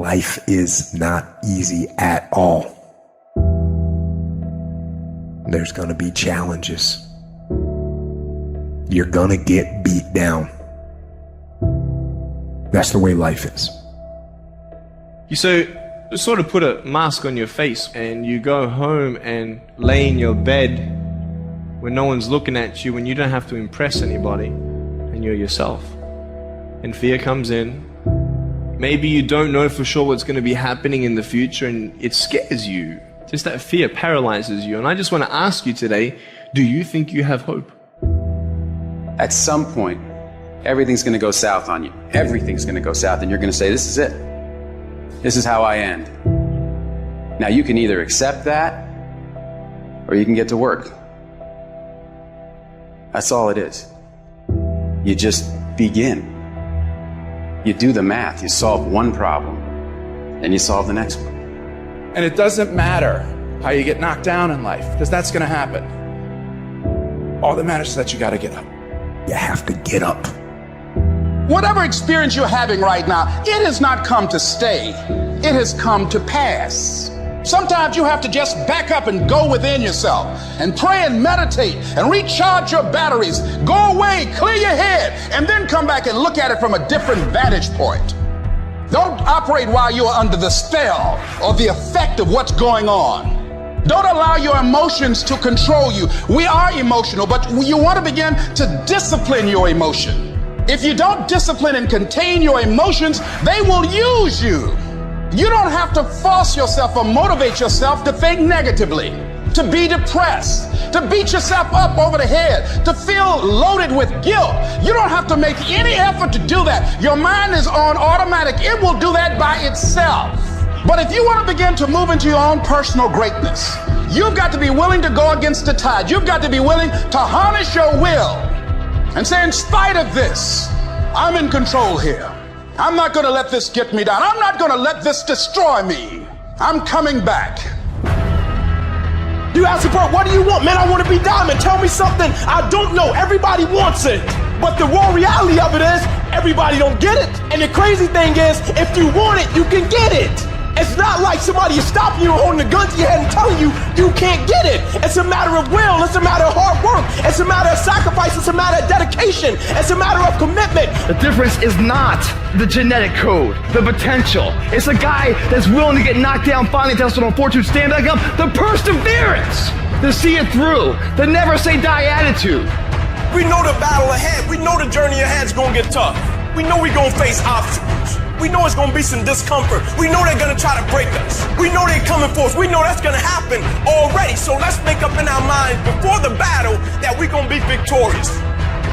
life is not easy at all. There's gonna be challenges. You're gonna get beat down. That's the way life is. You sort of put a mask on your face and you go home and lay in your bed when no one's looking at you, when you don't have to impress anybody and you're yourself. And fear comes in. Maybe you don't know for sure what's going to be happening in the future and it scares you. Just that fear paralyzes you. And I just want to ask you today, do you think you have hope? At some point, everything's going to go south on you. Everything's going to go south and you're going to say, this is it. This is how I end. Now you can either accept that or you can get to work. That's all it is. You just begin. You do the math, you solve one problem, then you solve the next one. And it doesn't matter how you get knocked down in life, because that's going to happen. All that matters is that you got to get up. You have to get up. Whatever experience you're having right now, it has not come to stay. It has come to pass. Sometimes you have to just back up and go within yourself and pray and meditate and recharge your batteries. Go away, clear your head, and then come back and look at it from a different vantage point. Don't operate while you're under the spell or the effect of what's going on. Don't allow your emotions to control you. We are emotional, but you want to begin to discipline your emotion. If you don't discipline and contain your emotions, they will use you. You don't have to force yourself or motivate yourself to think negatively, to be depressed, to beat yourself up over the head, to feel loaded with guilt. You don't have to make any effort to do that. Your mind is on automatic. It will do that by itself. But if you want to begin to move into your own personal greatness, you've got to be willing to go against the tide. You've got to be willing to harness your will and say, in spite of this, I'm in control here. I'm not going to let this get me down. I'm not going to let this destroy me. I'm coming back. You ask, bro, what do you want? Man, I want to be diamond. Tell me something I don't know. Everybody wants it. But the raw reality of it is everybody don't get it. And the crazy thing is, if you want it, you can get it. It's not like somebody is stopping you and holding a gun to your head and telling you you can't get it. It's a matter of will. It's a matter of hard work. It's a matter of sacrifice. It's a matter of dedication. It's a matter of commitment. The difference is not the genetic code, the potential. It's a guy that's willing to get knocked down, finally tested on fortune, stand back up. The perseverance to see it through. The never say die attitude. We know the battle ahead. We know the journey ahead is going to get tough. We know we're going to face obstacles. We know it's going to be some discomfort. We know they're going to try to break us. We know they're coming for us. We know that's going to happen already. So let's make up in our minds before the battle that we're going to be victorious.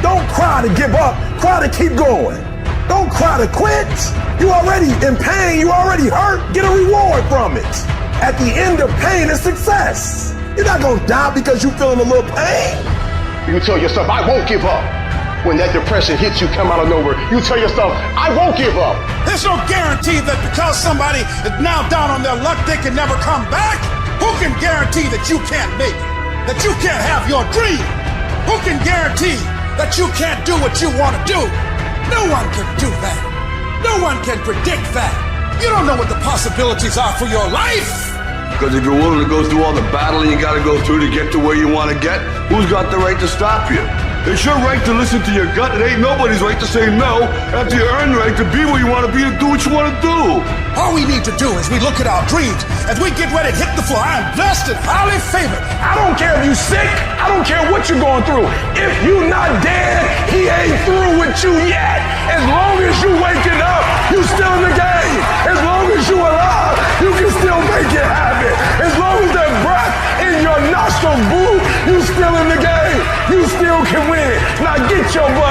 Don't cry to give up. Cry to keep going. Don't cry to quit. You already in pain. You already hurt. Get a reward from it. At the end of pain is success. You're not going to die because you're feeling a little pain. You tell yourself, I won't give up. When that depression hits you, come out of nowhere, you tell yourself, I won't give up. There's no guarantee that because somebody is now down on their luck, they can never come back. Who can guarantee that you can't make it? That you can't have your dream? Who can guarantee that you can't do what you want to do? No one can do that. No one can predict that. You don't know what the possibilities are for your life. Because if you're willing to go through all the battling you got to go through to get to where you want to get, who's got the right to stop you? It's your right to listen to your gut. It ain't nobody's right to say no after you earn the right to be where you want to be, to do what you want to do. All we need to do is we look at our dreams as we get ready to hit the floor. I am blessed and highly favored. I don't care if you sick. I don't care what you're going through. If you not dead, he ain't through with you yet. As long as you waking up, you still in the game. As long as you alive, you can still make it happen. As long as that breath in your nostrils, boo, you still in the game. You still can win. Now get your butt